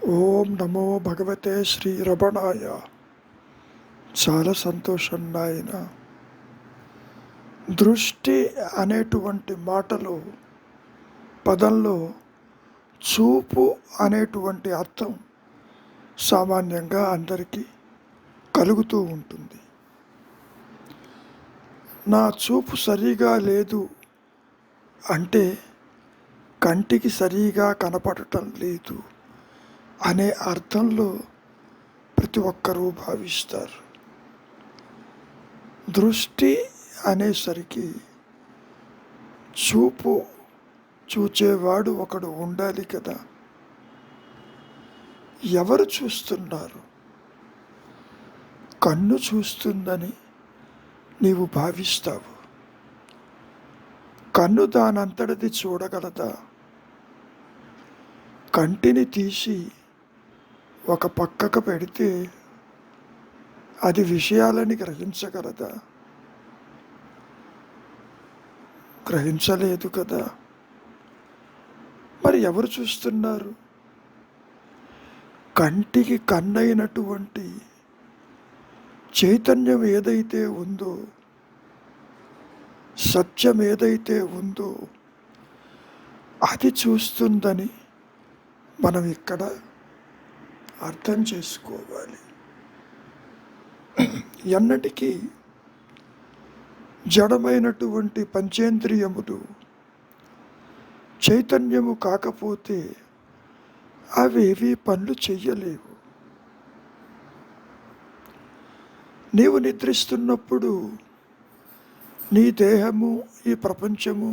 ఓం నమో భగవతే శ్రీ రమణాయ. చాలా సంతోషం నాయన. దృష్టి అనేటువంటి మాటలో పదంలో చూపు అనేటువంటి అర్థం సామాన్యంగా అందరికీ కలుగుతూ ఉంటుంది. నా చూపు సరిగా లేదు అంటే కంటికి సరిగా కనపడటం లేదు అనే అర్థంలో ప్రతి ఒక్కరూ భావిస్తారు. దృష్టి అనేసరికి చూచేవాడు ఒకడు ఉండాలి కదా. ఎవరు చూస్తున్నారు? కన్ను చూస్తుందని నీవు భావిస్తావు. కన్ను దానంతటిది చూడగలదా? కంటిని తీసి ఒక పక్కకు పెడితే అది విషయాలని గ్రహించగలదా? గ్రహించలేదు కదా. మరి ఎవరు చూస్తున్నారు? కంటికి కన్నైనటువంటి చైతన్యం ఏదైతే ఉందో, సత్యం ఏదైతే ఉందో అది చూస్తుందని మనం ఇక్కడ అర్థం చేసుకోవాలి. ఎన్నటికీ జడమైనటువంటి పంచేంద్రియములు చైతన్యము కాకపోతే అవేవి పనులు చెయ్యలేవు. నీవు నిద్రిస్తున్నప్పుడు నీ దేహము, ఈ ప్రపంచము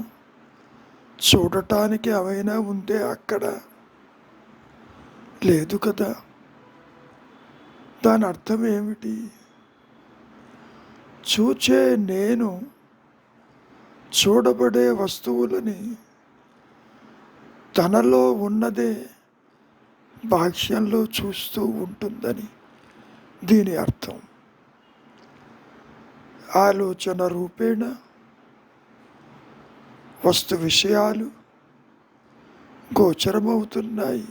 చూడటానికి అవైనా ఉందే అక్కడ? లేదు కదా. దాని అర్థం ఏమిటి? చూచే నేను చూడబడే వస్తువులని తనలో ఉన్నదే బాహ్యంలో చూస్తూ ఉంటుందని దీని అర్థం. ఆలోచన రూపేణ వస్తు విషయాలు గోచరమవుతున్నాయి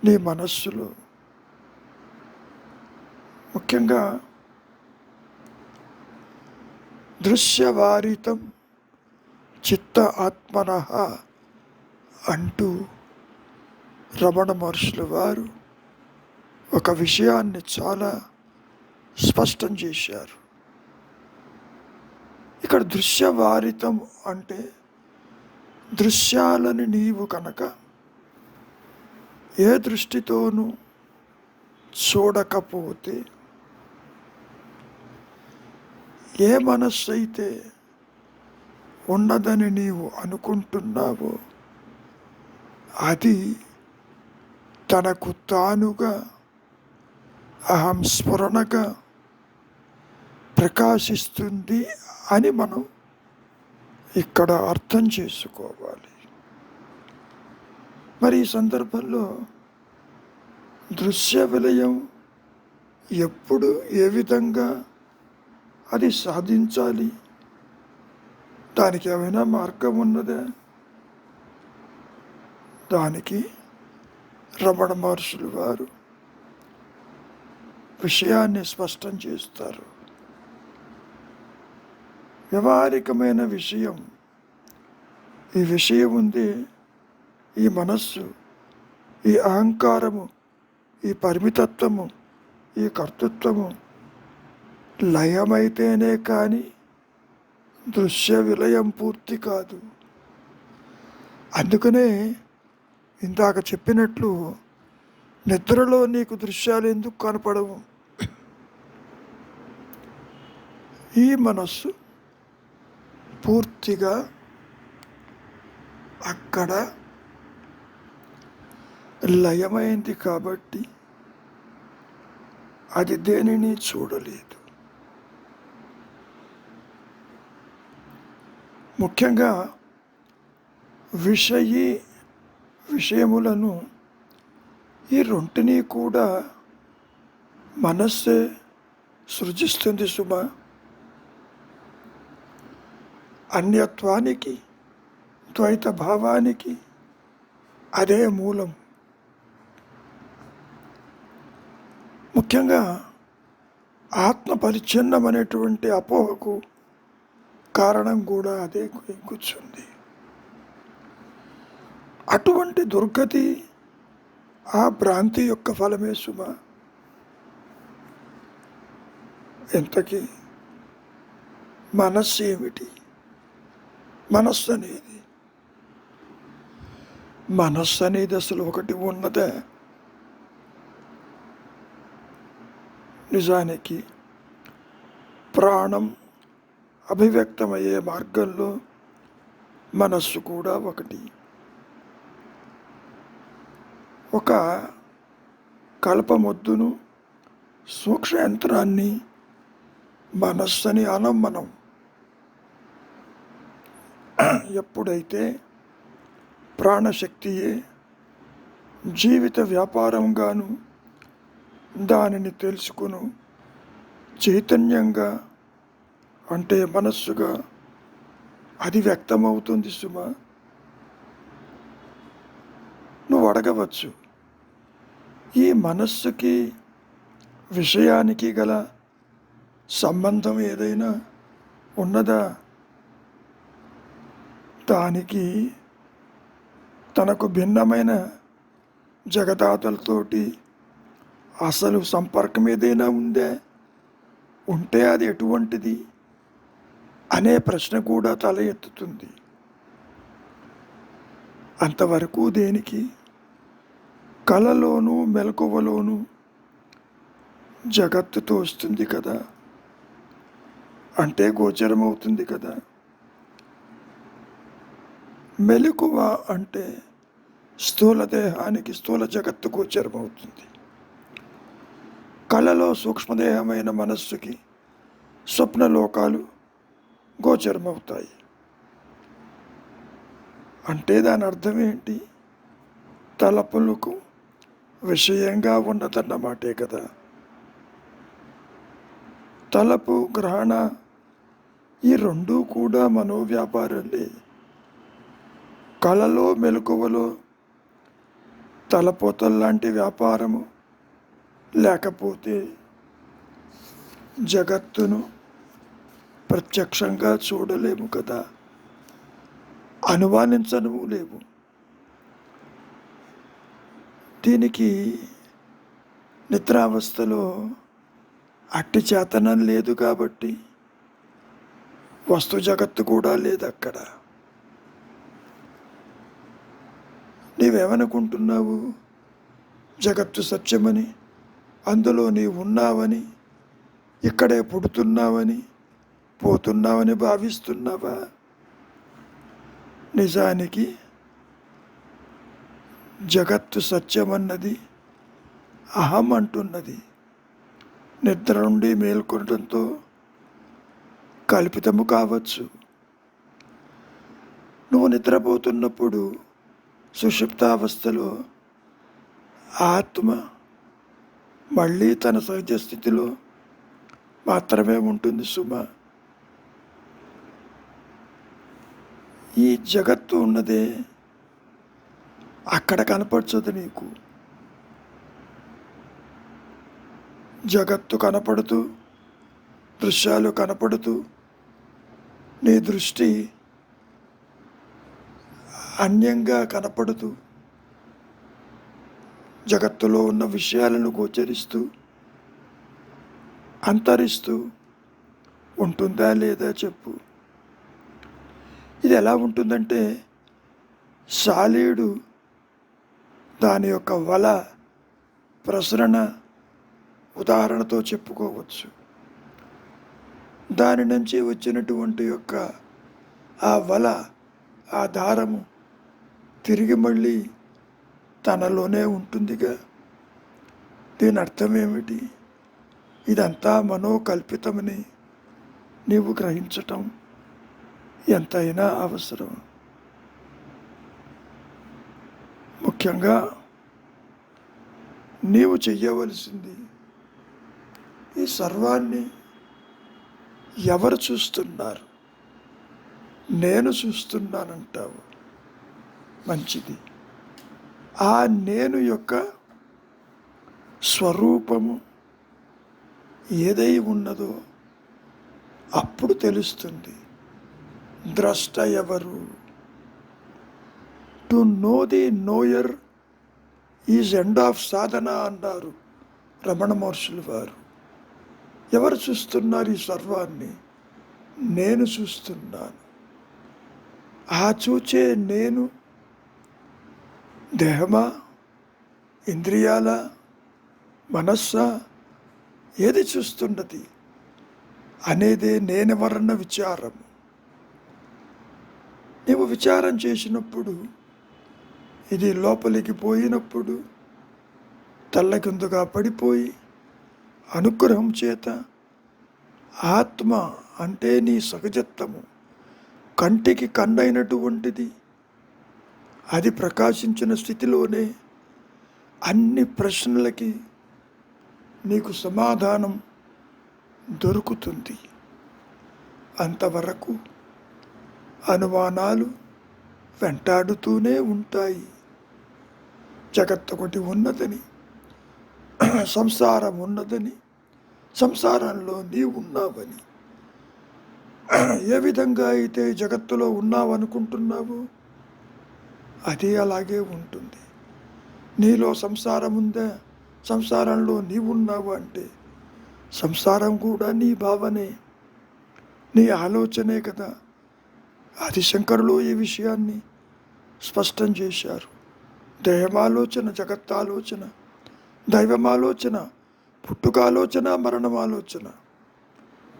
నీ మనస్సులో. ముఖ్యంగా దృశ్యవారితం చిత్త ఆత్మనః అంటూ రమణ మహర్షుల వారు ఒక విషయాన్ని చాలా స్పష్టం చేశారు. ఇక్కడ దృశ్యవారితం అంటే దృశ్యాలని నీవు కనుక ఏ దృష్టితోనూ చూడకపోతే, ఏ మనస్సు అయితే ఉన్నదని నీవు అనుకుంటున్నావో అది తనకు తానుగా అహం స్ఫురణగా ప్రకాశిస్తుంది అని మనం ఇక్కడ అర్థం చేసుకోవాలి. మరి ఈ సందర్భంలో దృశ్య విలయం ఎప్పుడు, ఏ విధంగా అది సాధించాలి? దానికి ఏమైనా మార్గం ఉన్నదా? దానికి రమణ మహర్షులు వారు విషయాన్ని స్పష్టం చేస్తారు. వ్యవహారికమైన విషయం, ఈ విషయం ఉంది, ఈ మనస్సు, ఈ అహంకారము, ఈ పరిమితత్వము, ఈ కర్తృత్వము లయమైతేనే కానీ దృశ్య విలయం పూర్తి కాదు. అందుకనే ఇందాక చెప్పినట్లు నిద్రలో నీకు దృశ్యాలు ఎందుకు కనపడవు? ఈ మనస్సు పూర్తిగా అక్కడ లయమైంది కాబట్టి అది దేనిని చూడలేదు. ముఖ్యంగా విషయములను ఈ రెంటిని కూడా మనస్సే సృజిస్తుంది సుమ. అన్యత్వానికి, ద్వైత భావానికి అదే మూలం. ముఖ్యంగా ఆత్మ పరిచ్ఛిన్నం అనేటువంటి అపోహకు కారణం కూడా అదే కూర్చుంది. అటువంటి దుర్గతి ఆ భ్రాంతి యొక్క ఫలమే సుమ. ఎంతకీ మనస్సు ఏమిటి? మనస్సు అనేది అసలు ఒకటి ఉన్నదే? నిజానికి ప్రాణం అభివ్యక్తమయ్యే మార్గంలో మనస్సు కూడా ఒకటి. ఒక కల్పమొద్దును సూక్ష్మ యంత్రాన్ని మనస్సుని అనం మనం. ఎప్పుడైతే ప్రాణశక్తియే జీవిత వ్యాపారంగాను దానిని తెలుసుకును చైతన్యంగా అంటే మనస్సుగా అది వ్యక్తమవుతుంది సుమ. నువ్వు అడగవచ్చు, ఈ మనస్సుకి విషయానికి గల సంబంధం ఏదైనా ఉన్నదా? దానికి తనకు భిన్నమైన జగదాతలతోటి అసలు సంపర్కం ఏదైనా ఉందే? ఉంటే అది ఎటువంటిది అనే ప్రశ్న కూడా తల ఎత్తుతుంది. అంతవరకు దేనికి? కలలోనూ మెలకువలోనూ జగత్తుతో వస్తుంది కదా, అంటే గోచరమవుతుంది కదా. మెలకువ అంటే స్థూల దేహానికి స్థూల జగత్తు గోచరమవుతుంది. కళలో సూక్ష్మదేహమైన మనస్సుకి స్వప్నలోకాలు గోచరమవుతాయి. అంటే దాని అర్థం ఏంటి? తలపులకు విషయంగా ఉన్నదన్నమాటే కదా. తలపు గ్రహణ ఈ రెండూ కూడా మనోవ్యాపారాలే. కళలో మెలకువలో తలపోతల్లాంటి వ్యాపారము లేకపోతే జగత్తును ప్రత్యక్షంగా చూడలేము కదా, అనుమానించను లేవు. దీనికి నిద్రావస్థలో అట్టి చేతనం లేదు కాబట్టి వస్తు జగత్తు కూడా లేదు అక్కడ. నీవేమనుకుంటున్నావు? జగత్తు సత్యమని, అందులో నీవు ఉన్నావని, ఇక్కడే పుడుతున్నావని పోతున్నావని భావిస్తున్నావా? నిజానికి జగత్తు సత్యమన్నది అహం అంటున్నది. నిద్ర నుండి మేల్కొనడంతో కల్పితము కావచ్చు. నువ్వు నిద్రపోతున్నప్పుడు సుషుప్తావస్థలో ఆత్మ మళ్ళీ తన సహజ స్థితిలో మాత్రమే ఉంటుంది సుమ. ఈ జగత్తు ఉన్నదే అక్కడ కనపరచదు నీకు. జగత్తు కనపడుతూ దృశ్యాలు కనపడుతూ నీ దృష్టి అన్యంగా కనపడుతూ జగత్తులో ఉన్న విషయాలను గోచరిస్తూ అంతరిస్తూ ఉంటుందా లేదా చెప్పు? ఇది ఎలా ఉంటుందంటే సాలీడు దాని యొక్క వల ప్రసరణ ఉదాహరణతో చెప్పుకోవచ్చు. దాని నుంచి వచ్చినటువంటి యొక్క ఆ వల, ఆ దారము తిరిగి మళ్ళీ తనలోనే ఉంటుందిగా. దీని అర్థం ఏమిటి? ఇదంతా మనోకల్పితమని నీవు గ్రహించటం ఎంతైనా అవసరం. ముఖ్యంగా నీవు చెయ్యవలసింది, ఈ సర్వాన్ని ఎవరు చూస్తున్నారు? నేను చూస్తున్నానంటావు, మంచిది. ఆ నేను యొక్క స్వరూపము ఏదై ఉన్నదో అప్పుడు తెలుస్తుంది. ద్రష్ట ఎవరు? To know the knower is end of sadhana అన్నారు రమణ మహర్షులు వారు. ఎవరు చూస్తున్నారు ఈ సర్వాన్ని? నేను చూస్తున్నాను. ఆ చూచే నేను దేహమా, ఇంద్రియాల, మనస్సా, ఏది చూస్తున్నది అనేదే నేనెవరన్న విచారం. నీవు విచారం చేసినప్పుడు, ఇది లోపలికి పోయినప్పుడు తల్లకిందుగా పడిపోయి అనుగ్రహం చేత ఆత్మ అంటే నీ సహజత్వము కంటికి కన్నైనటువంటిది అది ప్రకాశించిన స్థితిలోనే అన్ని ప్రశ్నలకి నీకు సమాధానం దొరుకుతుంది. అంతవరకు అనుమానాలు వెంటాడుతూనే ఉంటాయి. జగత్తు ఒకటి ఉన్నదని, సంసారం ఉన్నదని, సంసారంలో నీవు ఉన్నావని. ఏ విధంగా అయితే జగత్తులో ఉన్నావనుకుంటున్నావు అది అలాగే ఉంటుంది. నీలో సంసారం ఉందా, సంసారంలో నీవున్నావు అంటే సంసారం కూడా నీ భావనే, నీ ఆలోచనే కదా. ఆదిశంకరులు ఈ విషయాన్ని స్పష్టం చేశారు. దేహమాలోచన, జగత్తాలోచన, దైవమాలోచన, పుట్టుకాలోచన, మరణమాలోచన.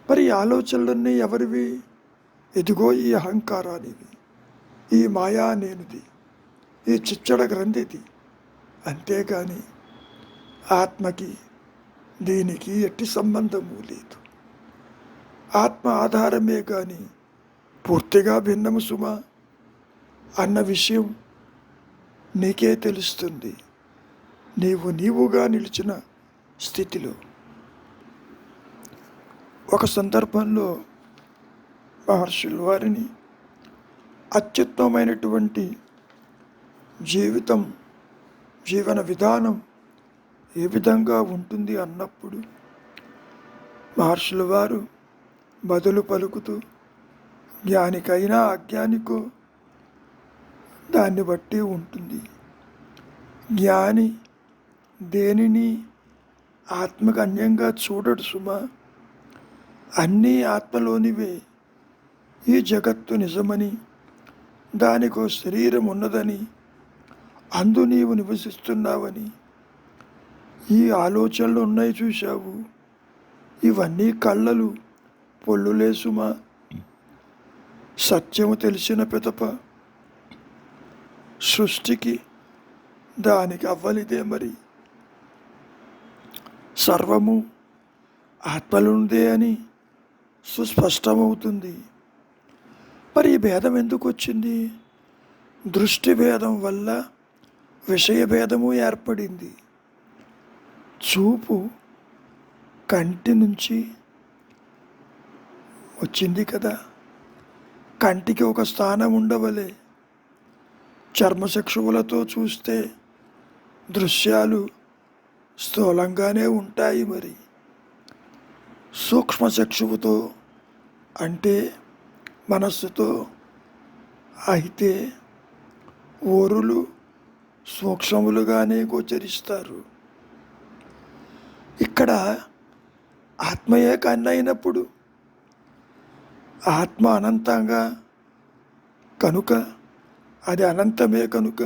మరి ఈ ఆలోచనలన్నీ ఎవరివి? ఇదిగో ఈ అహంకారానివి, ఈ మాయా నేనుది, ఈ చిచ్చడ గ్రంథిది. అంతేగాని ఆత్మకి దీనికి ఎట్టి సంబంధము లేదు. ఆత్మ ఆధారమే కానీ పూర్తిగా భిన్నము సుమా అన్న విషయం నీకే తెలుస్తుంది నీవుగా నిలిచిన స్థితిలో. ఒక సందర్భంలో మహర్షుల వారిని అత్యుత్తమమైనటువంటి జీవన విధానం ఏ విధంగా ఉంటుంది అన్నప్పుడు మహర్షుల వారు బదులు పలుకుతూ, జ్ఞానికైనా అజ్ఞానికో దాన్ని బట్టి ఉంటుంది. జ్ఞాని దేనిని ఆత్మకు అన్యంగా చూడడు సుమా. అన్నీ ఆత్మలోనివే. ఈ జగత్తు నిజమని, దానికో శరీరం ఉన్నదని, అందు నీవు నివసిస్తున్నావని ఈ ఆలోచనలు ఉన్నాయి చూశావు, ఇవన్నీ కళ్ళలు పొల్లులే సుమా. సత్యము తెలిసిన పిదప సృష్టికి దానికి అవ్వలిదే. మరి సర్వము ఆత్మలుందే అని సుస్పష్టమవుతుంది. మరి ఈ భేదం ఎందుకు వచ్చింది? దృష్టి భేదం వల్ల విషయ భేదము ఏర్పడింది. చూపు కంటి నుంచి వచ్చింది కదా. కంటికి ఒక స్థానం ఉండవలే. చర్మచక్షువులతో చూస్తే దృశ్యాలు స్థూలంగానే ఉంటాయి. మరి సూక్ష్మచక్షువుతో అంటే మనస్సుతో అయితే ఓరులు సూక్ష్మములుగానే గోచరిస్తారు. ఇక్కడ ఆత్మయే కన్నైనప్పుడు, ఆత్మ అనంతంగా కనుక, అది అనంతమే కనుక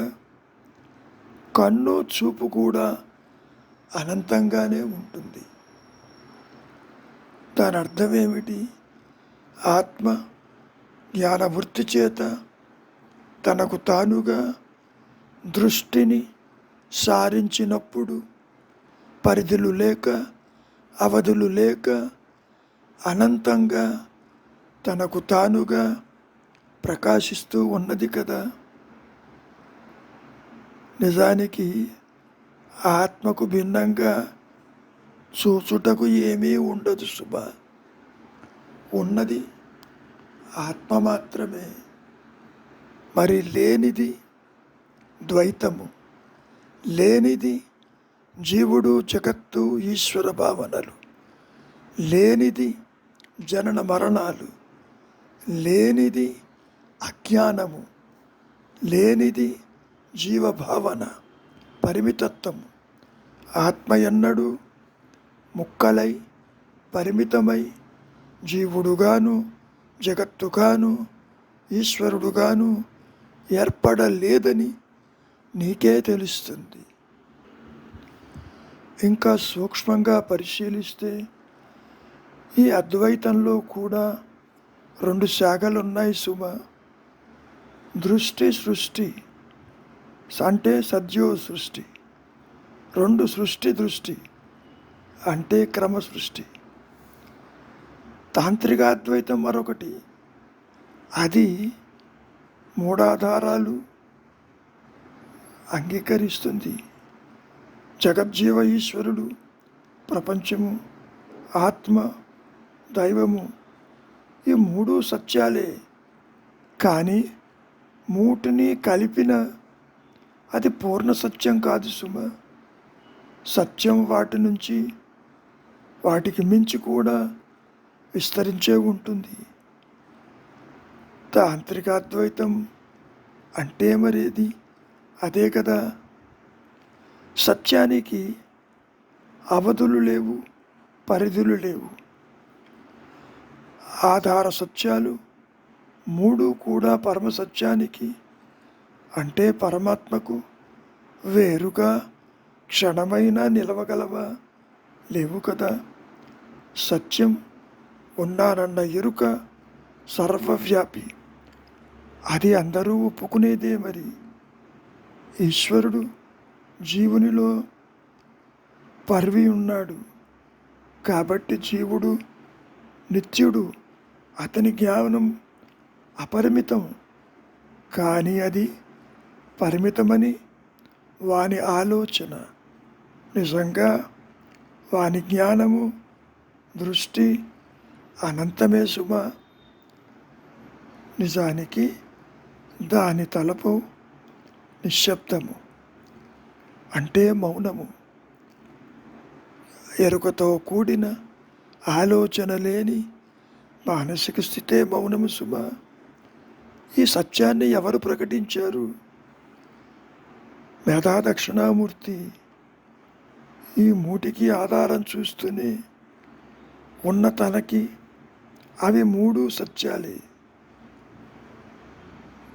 కన్ను చూపు కూడా అనంతంగానే ఉంటుంది. దాని అర్థం ఏమిటి? ఆత్మ జ్ఞానవృత్తి చేత తనకు తానుగా దృష్టిని సారించినప్పుడు పరిధులు లేక, అవధులు లేక అనంతంగా తనకు తానుగా ప్రకాశిస్తూ ఉన్నది కదా. నిజానికి ఆత్మకు భిన్నంగా చూచుటకు ఏమీ ఉండదు సుమా. ఉన్నది ఆత్మ మాత్రమే. మరి లేనిది ద్వైతము, లేనిది జీవుడు, జగత్తు, ఈశ్వర భావనలు. లేనిది జనన మరణాలు, లేనిది అజ్ఞానము, లేనిది జీవభావన, పరిమితత్వము. ఆత్మ ఎన్నడూ ముక్కలై పరిమితమై జీవుడుగాను జగత్తుగాను ఈశ్వరుడుగాను ఏర్పడలేదని నీకే తెలుస్తుంది. ఇంకా సూక్ష్మంగా పరిశీలిస్తే ఈ అద్వైతంలో కూడా 2 శాఖలున్నాయి సుమ. దృష్టి సృష్టి అంటే సద్యో సృష్టి, 2 సృష్టి దృష్టి అంటే క్రమ సృష్టి. తాంత్రికాద్వైతం మరొకటి, అది మూఢాధారాలు అంగీకరిస్తుంది. జగజ్జీవ ఈశ్వరుడు, ప్రపంచము, ఆత్మ, దైవము ఈ 3 సత్యాలే. కానీ మూటిని కలిపిన అది పూర్ణ సత్యం కాదు సుమ. సత్యం వాటి నుంచి వాటికి మించి కూడా విస్తరించే ఉంటుంది. తాంత్రికాద్వైతం అంటే మరేది అదే కదా. సత్యానికి అవధులు లేవు, పరిధులు లేవు. ఆధార సత్యాలు 3 కూడా పరమ సత్యానికి అంటే పరమాత్మకు వేరుగా క్షణమైనా నిలవగలవా? లేవు కదా. సత్యం ఉన్నానన్న ఎరుక సర్వవ్యాపి, అది అందరూ ఒప్పుకునేదే. మరి ఈశ్వరుడు జీవునిలో పర్వి ఉన్నాడు కాబట్టి జీవుడు నిత్యుడు, అతని జ్ఞానం అపరిమితం. కానీ అది పరిమితమని వాని ఆలోచన. నిజంగా వాని జ్ఞానము దృష్టి అనంతమే సుమ. నిజానికి దాని తలపు నిశ్శబ్దము అంటే మౌనము. ఎరుకతో కూడిన ఆలోచన లేని మానసిక స్థితే మౌనము సుమ. ఈ సత్యాన్ని ఎవరు ప్రకటించారు? మేధా దక్షిణామూర్తి. ఈ మూటికి ఆధారం చూస్తూనే ఉన్న తనకి అవి 3 సత్యాలే.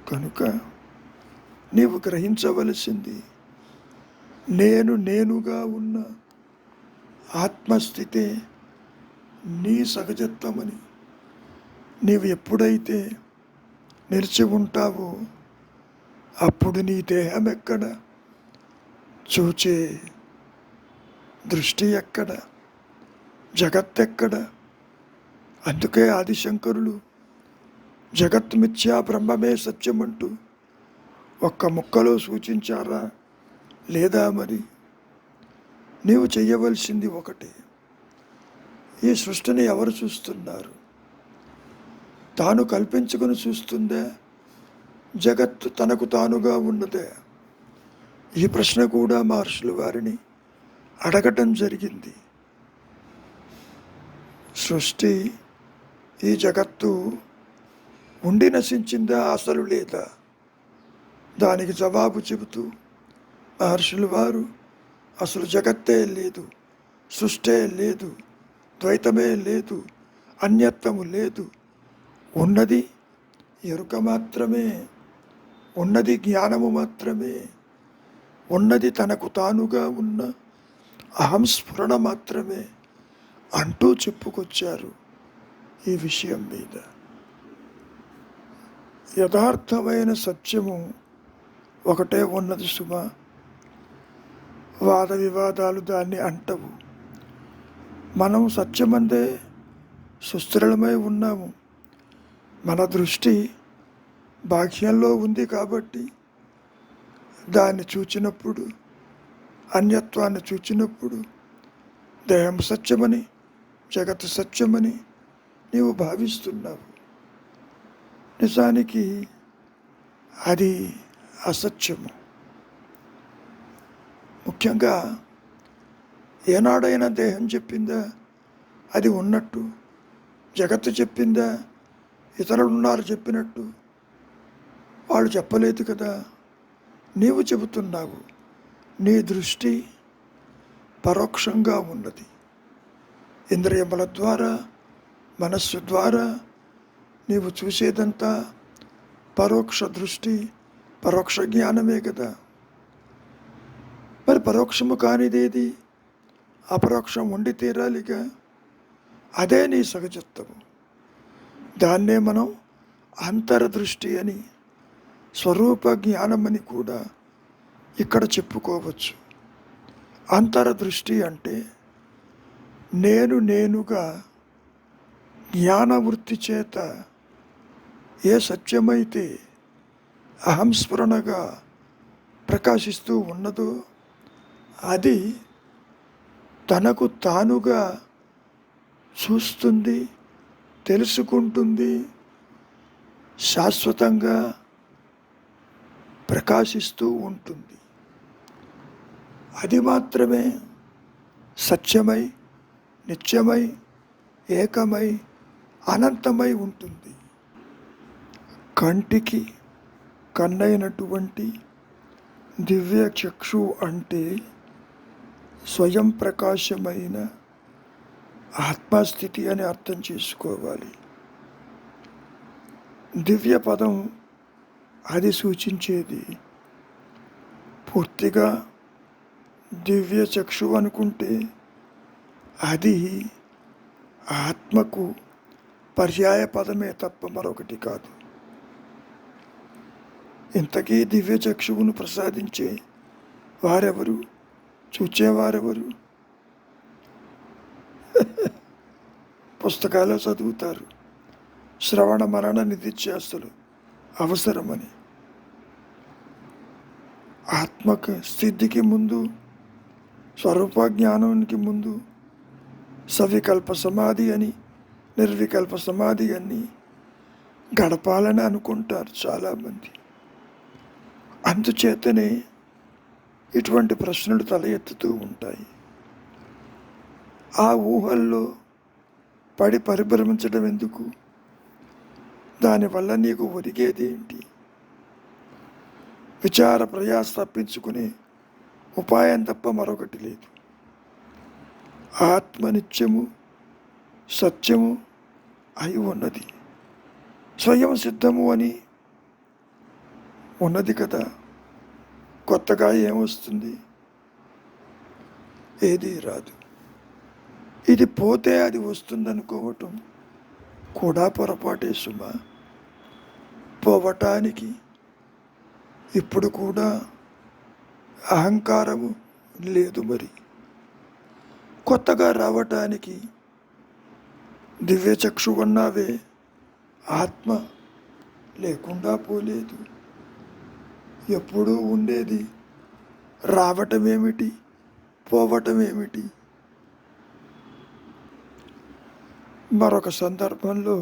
కనుక నీవు గ్రహించవలసింది నేనుగా ఉన్న ఆత్మస్థితే నీ సహజత్వమని. నీవు ఎప్పుడైతే నిలిచి ఉంటావో అప్పుడు నీ దేహం ఎక్కడ, చూచే దృష్టి ఎక్కడ, జగత్తెక్కడ. అందుకే ఆదిశంకరులు జగత్ మిథ్యా బ్రహ్మమే సత్యమంటూ ఒక్క ముక్కలో సూచించారా? లేదా? మరి నీవు చెయ్యవలసింది ఒకటే. ఈ సృష్టిని ఎవరు చూస్తున్నారు? తాను కల్పించుకొని చూస్తుందే? జగత్తు తనకు తానుగా ఉన్నదే? ఈ ప్రశ్న కూడా మహర్షులు వారిని అడగటం జరిగింది. సృష్టి, ఈ జగత్తు ఉండి నశించిందా అసలు లేదా? దానికి జవాబు చెబుతూ మహర్షులు వారు అసలు జగత్తే లేదు, సృష్టే లేదు, ద్వైతమే లేదు, అన్యత్వము లేదు, ఉన్నది ఎరుక మాత్రమే, ఉన్నది జ్ఞానము మాత్రమే, ఉన్నది తనకు తానుగా ఉన్న అహం స్ఫురణ మాత్రమే అంటూ చెప్పుకొచ్చారు. ఈ విషయం మీద యథార్థమైన సత్యము ఒకటే ఉన్నది సుమ. వాద వివాదాలు దాన్ని అంటవు. మనం సత్యమందే సుస్థిరమై ఉన్నాము. మన దృష్టి బాహ్యంలో ఉంది కాబట్టి దాన్ని చూచినప్పుడు, అన్యత్వాన్ని చూచినప్పుడు దేహం సత్యమని, జగత్ సత్యమని నీవు భావిస్తున్నావు. నిజానికి అది అసత్యము. ముఖ్యంగా ఏనాడైనా దేహం చెప్పిందా అది ఉన్నట్టు జగత్తు చెప్పిందా, ఇతరులు ఉన్నారు చెప్పినట్టు? వాళ్ళు చెప్పలేదు కదా, నీవు చెబుతున్నావు. నీ దృష్టి పరోక్షంగా ఉన్నది. ఇంద్రియముల ద్వారా, మనస్సు ద్వారా నీవు చూసేదంతా పరోక్ష దృష్టి, పరోక్ష జ్ఞానమే కదా. మరి పరోక్షము కానిదేది? అపరోక్షం ఉండి తీరాలిగా. అదే నీ సహజత్వము. దాన్నే మనం అంతర్దృష్టి అని, స్వరూప జ్ఞానమని కూడా ఇక్కడ చెప్పుకోవచ్చు. అంతర్దృష్టి అంటే నేనుగా జ్ఞానవృత్తి చేత ఏ సత్యమైతే అహంస్ఫురణగా ప్రకాశిస్తూ ఉన్నదో అది తనకు తానుగా చూస్తుంది, తెలుసుకుంటుంది, శాశ్వతంగా ప్రకాశిస్తూ ఉంటుంది. అది మాత్రమే సత్యమై, నిత్యమై, ఏకమై, అనంతమై ఉంటుంది. కంటికి కన్నైనటువంటి దివ్య చక్షు అంటే స్వయం ప్రకాశమైన ఆత్మస్థితి అని అర్థం చేసుకోవాలి. దివ్య పదం అది సూచించేది. పూర్తిగా దివ్య చక్షు అనుకుంటే అది ఆత్మకు పర్యాయ పదమే తప్ప మరొకటి కాదు. ఇంతకీ దివ్య చక్షువును ప్రసాదించే వారెవరు? చూచేవారెవరు? పుస్తకాలు చదువుతారు, శ్రవణ మరణ నిధిధ్యాసలు అవసరమని. ఆత్మకు స్థితికి ముందు, స్వరూప జ్ఞానానికి ముందు సవికల్ప సమాధి అని, నిర్వికల్ప సమాధి అని గడపాలని అనుకుంటారు చాలామంది. అందుచేతనే ఇటువంటి ప్రశ్నలు తల ఎత్తుతూ ఉంటాయి. ఆ ఊహల్లో పడి పరిభ్రమించడం ఎందుకు? దానివల్ల నీకు ఒరిగేది ఏంటి? విచార ప్రయాస తప్పించుకునే ఉపాయం తప్ప మరొకటి లేదు. ఆత్మ నిత్యము, సత్యము అయి ఉన్నది, స్వయం సిద్ధము అని ఉన్నది కదా. కొత్తగా ఏమొస్తుంది? ఏదీ రాదు. ఇది పోతే అది వస్తుందనుకోవటం కూడా పొరపాటే సుమా. పోవటానికి ఇప్పుడు కూడా అహంకారము లేదు. మరి కొత్తగా రావటానికి దివ్యచక్షు ఉన్నావే, ఆత్మ లేకుండా పోలేదు, ఎప్పుడూ ఉండేది. రావటమేమిటి, పోవటమేమిటి? మరొక సందర్భంలో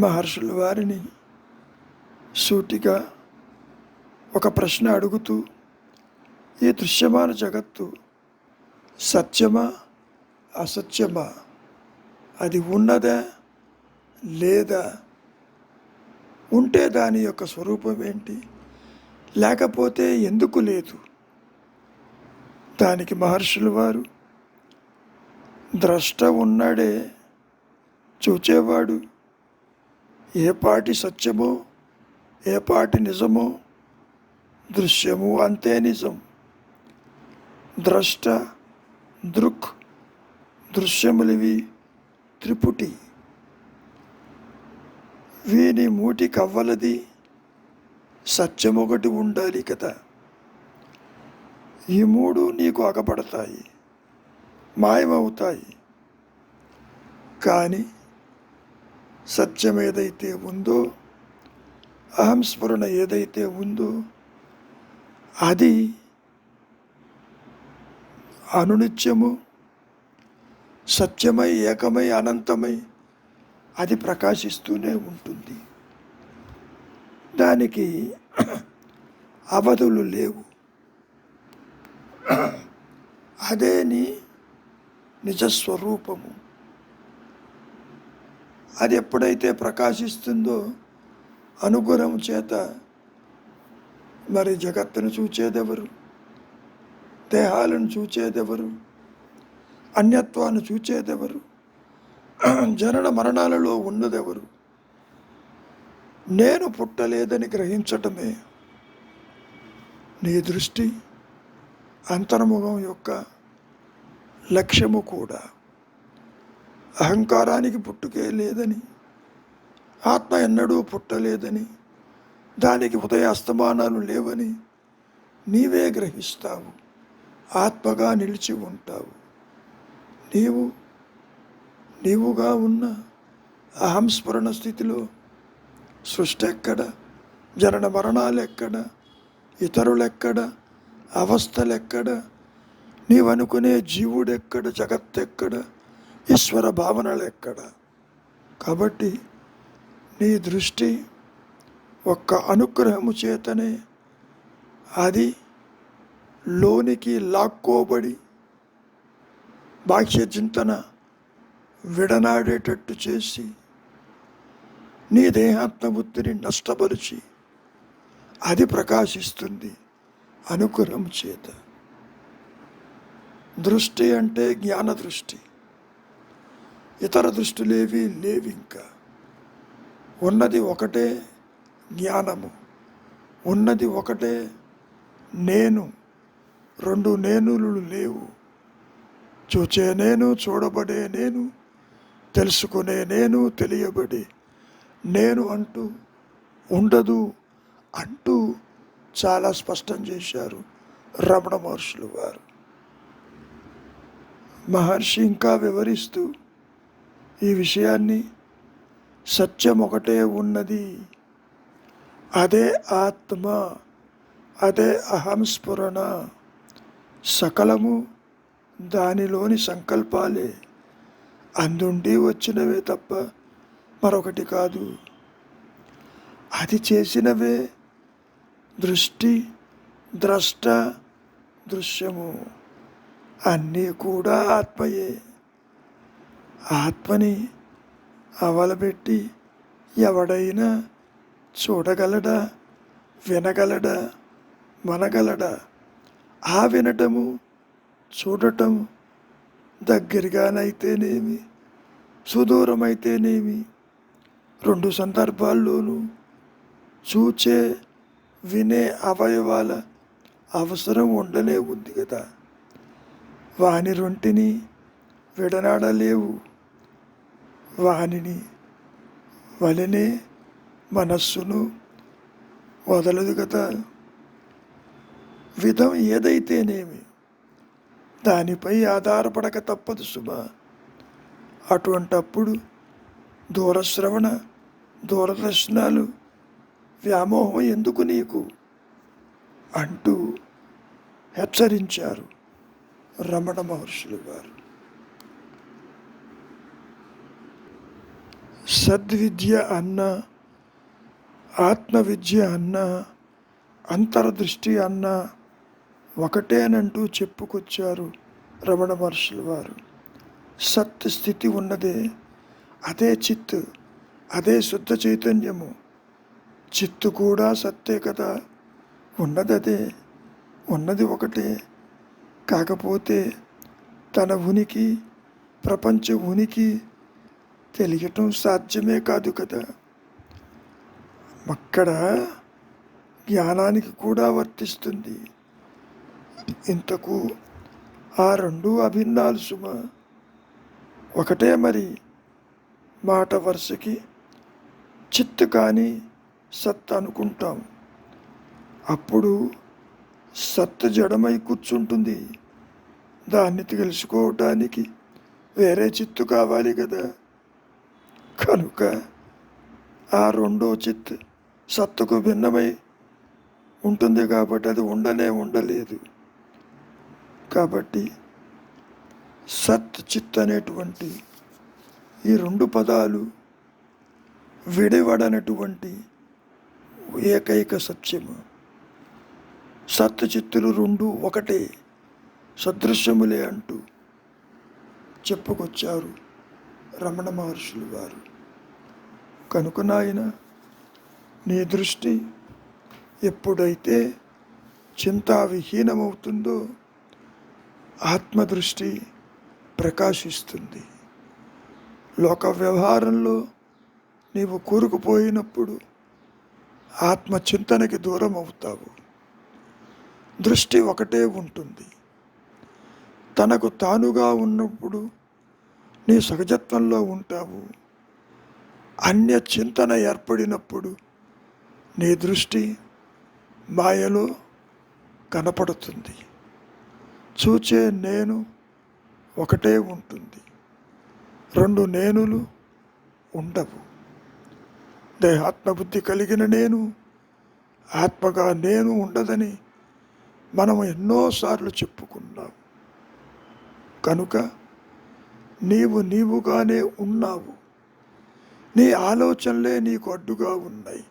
మహర్షుల వారిని సూటిగా ఒక ప్రశ్న అడుగుతూ, ఈ దృశ్యమాన జగత్తు సత్యమా అసత్యమా? అది ఉన్నదా లేదా? ఉంటే దాని యొక్క స్వరూపం ఏంటి? లేకపోతే ఎందుకు లేదు? దానికి మహర్షుల వారు, ద్రష్ట ఉన్నాడే, చూచేవాడు ఏ పాటి సత్యమో, ఏ పాటి నిజమో, దృశ్యము అంతే నిజం. ద్రష్ట, దృక్, దృశ్యములివి త్రిపుటి. వీని మూటి కవ్వలది సత్యం ఒకటి ఉండాలి కదా. ఈ మూడు నీకు అగపడతాయి, మాయమవుతాయి. కానీ సత్యం ఏదైతే ఉందో, అహంస్ఫురణ ఏదైతే ఉందో అది అనునిత్యము సత్యమై, ఏకమై, అనంతమై అది ప్రకాశిస్తూనే ఉంటుంది. దానికి అవధులు లేవు. అదే నీ నిజస్వరూపము. అది ఎప్పుడైతే ప్రకాశిస్తుందో అనుగ్రహం చేత మరి జగత్తును చూచేదెవరు, దేహాలను చూచేదెవరు, అన్యత్వాన్ని చూచేదెవరు, జనన మరణాలలో ఉన్నదెవరు? నేను పుట్టలేదని గ్రహించటమే నీ దృష్టి అంతర్ముఖం యొక్క లక్ష్యము కూడా. అహంకారానికి పుట్టుకే లేదని, ఆత్మ ఎన్నడూ పుట్టలేదని, దానికి ఉదయ అస్తమానాలు లేవని నీవే గ్రహిస్తావు. ఆత్మగా నిలిచి ఉంటావు. నీవుగా ఉన్న అహంస్మరణ స్థితిలో సృష్టి ఎక్కడ, జనన మరణాలు ఎక్కడ, ఇతరులెక్కడ, అవస్థలెక్కడ, నీవనుకునే జీవుడెక్కడ, జగత్తెక్కడ, ఈశ్వర భావనలు ఎక్కడ? కాబట్టి నీ దృష్టి ఒక్క అనుగ్రహము చేతనే అది లోనికి లాక్కోబడి బాహ్య చింతన విడనాడేటట్టు చేసి నీ దేహాత్మబుద్ధిని నష్టపరిచి అది ప్రకాశిస్తుంది అనుగ్రహం చేత. దృష్టి అంటే జ్ఞాన దృష్టి. ఇతర దృష్టిలేవి లేవు. ఇంకా ఉన్నది ఒకటే జ్ఞానము, ఉన్నది ఒకటే నేను. రెండు నేనులు లేవు. చూచే నేను, చూడబడే నేను, తెలుసుకునే నేను, తెలియబడే నేను అంటూ ఉండదు అంటూ చాలా స్పష్టం చేశారు రమణ మహర్షులు వారు. మహర్షి ఇంకా వివరిస్తూ ఈ విషయాన్ని, సత్యం ఒకటే ఉన్నది, అదే ఆత్మ, అదే అహంస్ఫురణ, సకలము దానిలోని సంకల్పాలే, అందుండి వచ్చినవే తప్ప మరొకటి కాదు. అది చేసినవే దృష్టి, ద్రష్ట, దృశ్యము అన్నీ కూడా ఆత్మయే. ఆత్మని అవలబెట్టి ఎవడైనా చూడగలడా, వినగలడా, మనగలడా? ఆ వినటము, చూడటం దగ్గరగానైతేనేమి, సుదూరమైతేనేమి, రెండు సందర్భాల్లోనూ చూచే వినే అవయవాల అవసరం ఉండనే ఉంది కదా. వాని రొంటిని విడనాడలేవు. వానిని వలనే మనస్సును వదలదు కదా. విధం ఏదైతేనేమి దానిపై ఆధారపడక తప్పదు సుమా. అటువంటప్పుడు దూరశ్రవణ, దూరదర్శనాలు వ్యామోహం ఎందుకు నీకు అంటూ హెచ్చరించారు రమణ మహర్షులు వారు. సద్విద్య అన్న, ఆత్మవిద్య అన్న, అంతర్దృష్టి అన్న ఒకటేనంటూ చెప్పుకొచ్చారు రమణ మహర్షులు వారు. సత్ స్థితి ఉన్నదే, అదే చిత్, అదే శుద్ధ చైతన్యము. చిత్తు కూడా సత్తే కదా. ఉన్నదదే, ఉన్నది ఒకటే. కాకపోతే తన ఉనికి, ప్రపంచ ఉనికి తెలియటం సాధ్యమే కాదు కదా. అక్కడ జ్ఞానానికి కూడా వర్తిస్తుంది. ఇంతకు ఆ రెండు అభిన్నాలు సుమ. ఒకటే మరి. మాట వరుసకి చిత్తు కానీ సత్ అనుకుంటాం. అప్పుడు సత్తు జడమై కూర్చుంటుంది. దాన్ని తెలుసుకోవటానికి వేరే చిత్తు కావాలి కదా. కనుక ఆ రెండో చిత్ సత్తుకు భిన్నమై ఉంటుంది కాబట్టి అది ఉండలేదు. కాబట్టి సత్ చిత్ అనేటువంటి ఈ రెండు పదాలు విడివడనటువంటి ఏకైక సత్యము. సత్ చిత్తులు రెండు ఒకటే, సదృశ్యములే అంటూ చెప్పుకొచ్చారు రమణ మహర్షులు వారు. కనుక నాయన, నీ దృష్టి ఎప్పుడైతే చింతావిహీనమవుతుందో ఆత్మదృష్టి ప్రకాశిస్తుంది. లోక వ్యవహారంలో నీవు కూరుకుపోయినప్పుడు ఆత్మచింతనకి దూరం అవుతావు. దృష్టి ఒకటే ఉంటుంది. తనకు తానుగా ఉన్నప్పుడు నీ సహజత్వంలో ఉంటావు. అన్య చింతన ఏర్పడినప్పుడు నీ దృష్టి మాయలో కనపడుతుంది. చూచే నేను ఒకటే ఉంటుంది, రెండు నేనులు ఉండవు. దేహాత్మబుద్ధి కలిగిన నేను ఆత్మగా నేను ఉండదని మనం ఎన్నోసార్లు చెప్పుకున్నాం. కనుక నీవుగానే ఉన్నావు. నీ ఆలోచనలే నీకు అడ్డుగా ఉన్నాయి.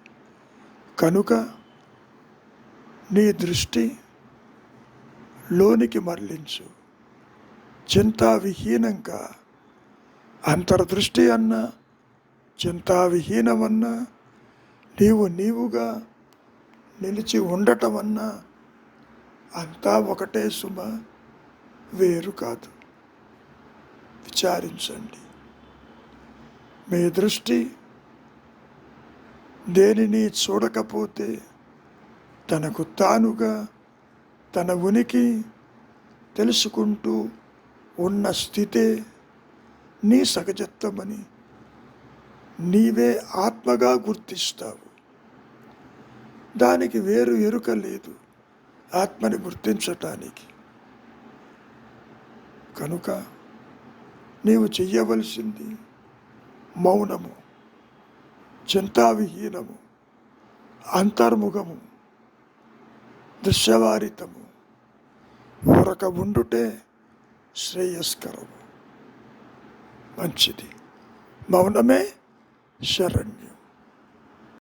కనుక నీ దృష్టి లోనికి మరలించు. చింతావిహీనంగా, అంతర్దృష్టి అన్నా చింతావిహీనమన్నా నీవుగా నిలిచి ఉండటం అన్నా అంతా ఒకటే సుమ, వేరు కాదు. విచారించండి. మీ దృష్టి దేనిని చూడకపోతే తనకు తానుగా తన ఉనికి తెలుసుకుంటూ ఉన్న స్థితే నీ సహజత్వమని నీవే ఆత్మగా గుర్తిస్తావు. దానికి వేరు ఎరుక లేదు ఆత్మని గుర్తించటానికి. కనుక నీవు చెయ్యవలసింది మౌనము, చింతావిహీనము, అంతర్ముఖము, దృశ్యవారితము. ఊరక ఉండుటే శ్రేయస్కరము, మంచిది. మౌనమే శరణ్యం.